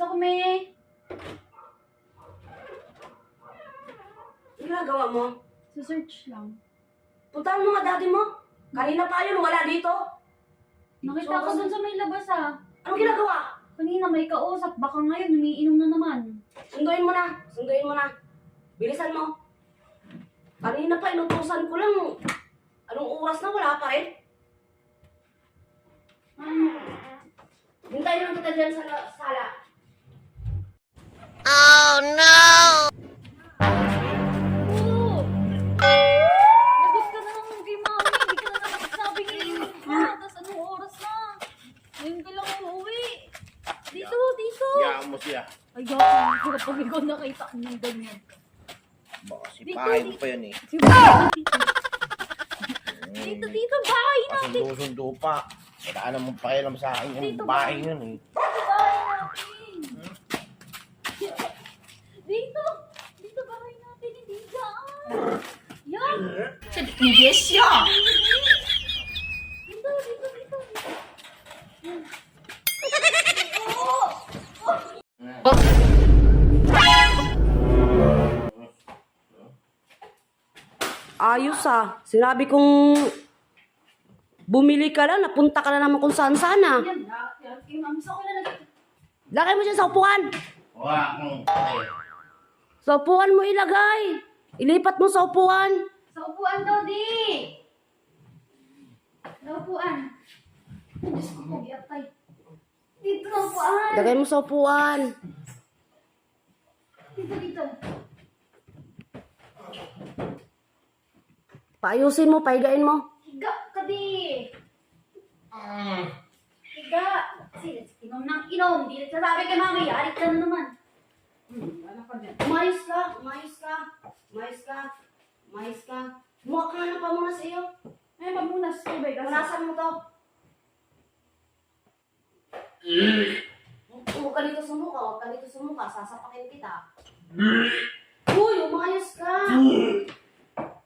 ako, me. Ano ginagawa mo? Sa-search lang. Puntahan mo nga daddy mo. Kanina pa yun, wala dito. Nakita ko dun sa may labas, ah. Anong ginagawa? Kanina may kausap. Baka ngayon, umiinom na naman. Sunduin mo na. Sunduin mo na. Bilisan mo. Kanina pa, inutusan ko lang. Anong oras na wala pa rin? Hintayin lang kita dyan sa sala. Oh no! Oo! Lagot ka na naman kay mami. Hindi ka na nagsasabi iinom ka. Tapos anong oras na? Ngayon ka lang uuwi. Dito, dito. Yaan mo siya. Ay, gawin ko pag ikaw nakita ko ng ganyan. Baka sipahin mo pa yun eh. Dito, dito, bahay natin. Kasundo-sundo pa. Wala namang pakialam sa akin yung Dito, bahay yun eh. Bahay natin. Dito. Dito, bahay natin. Hindi dyan. Yan. Hindi siya! Dito, dito, dito. Ayos ah. Sinabi kong bumili ka lang, napunta ka na naman kung saan sana. Yan, yan. Ma'am, sa ko na nag- Lagay mo siya sa upuan. Wala. Sa upuan mo ilagay. Ilipat mo sa upuan. Sa upuan daw, di. Sa upuan. Diyos ko, pag-iatay. Dito sa upuan. Lagay mo sa upuan. Dito, dito. Paayusin mo, paigain mo. Higa ka, di. Higa. Sige, inom ng inom. Di nagsasabi kay mami, yarit ka na naman. Wala ka dyan. Umayos ka, umayos ka. Umayos ka. Umayos ka. Mukha ka nga ng pamunas iyo. Ay, pamunas. Ibay ka. Punasan mo to. Huwag ka dito sa mukha, huwag ka dito sa mukha. Sasapakin kita. Uy, umayos ka.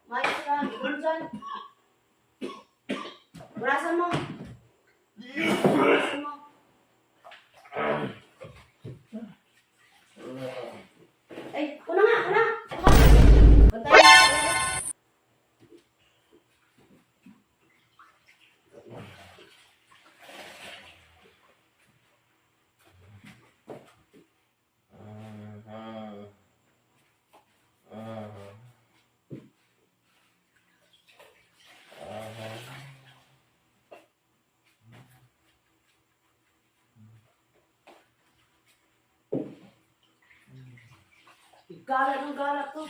Umayos ka. Ibon dyan. Punasan mo. Punasan mo. Ay, kuna nga, kuna. Bantay mo. Galat ng galat to.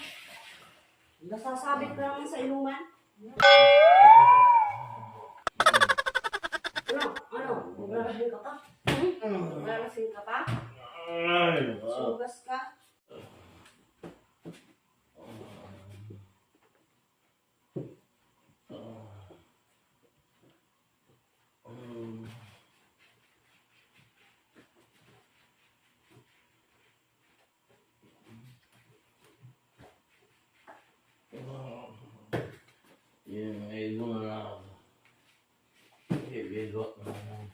Nasasabit ka naman sa inuman. Ano? Ano? Maglalasing ka pa? Maglalasing ka pa? Sugas ka? Yung ego na lang. Ego na lang.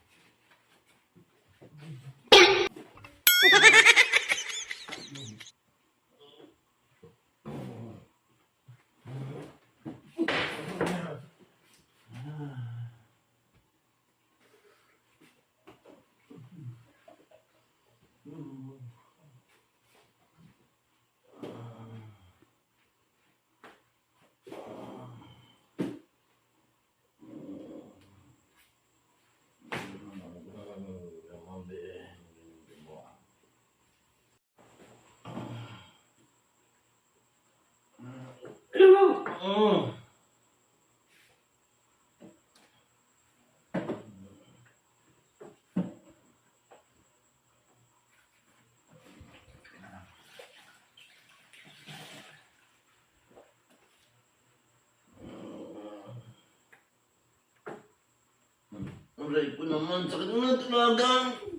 Aray ko naman, sakit mo na talaga.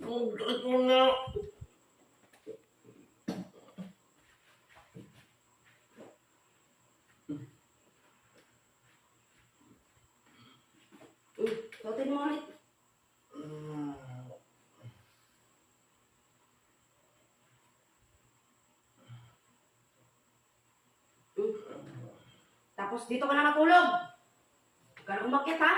Oh, sakit mo na. Suotin mo ulit. Tapos dito ka na natulog. Huwag ka na umakyat, ha?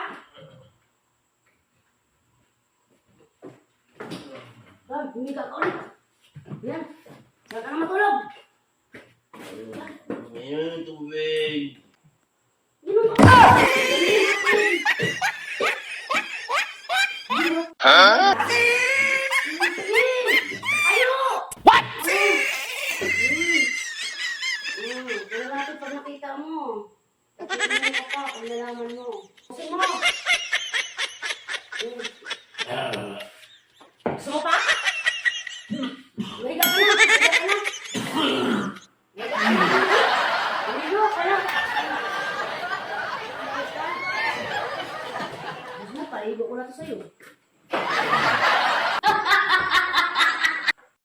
Dad, hindi ka ulit. Yan. Huwag ka na matulog. Ngayon, tubig. Inom ka. Huh?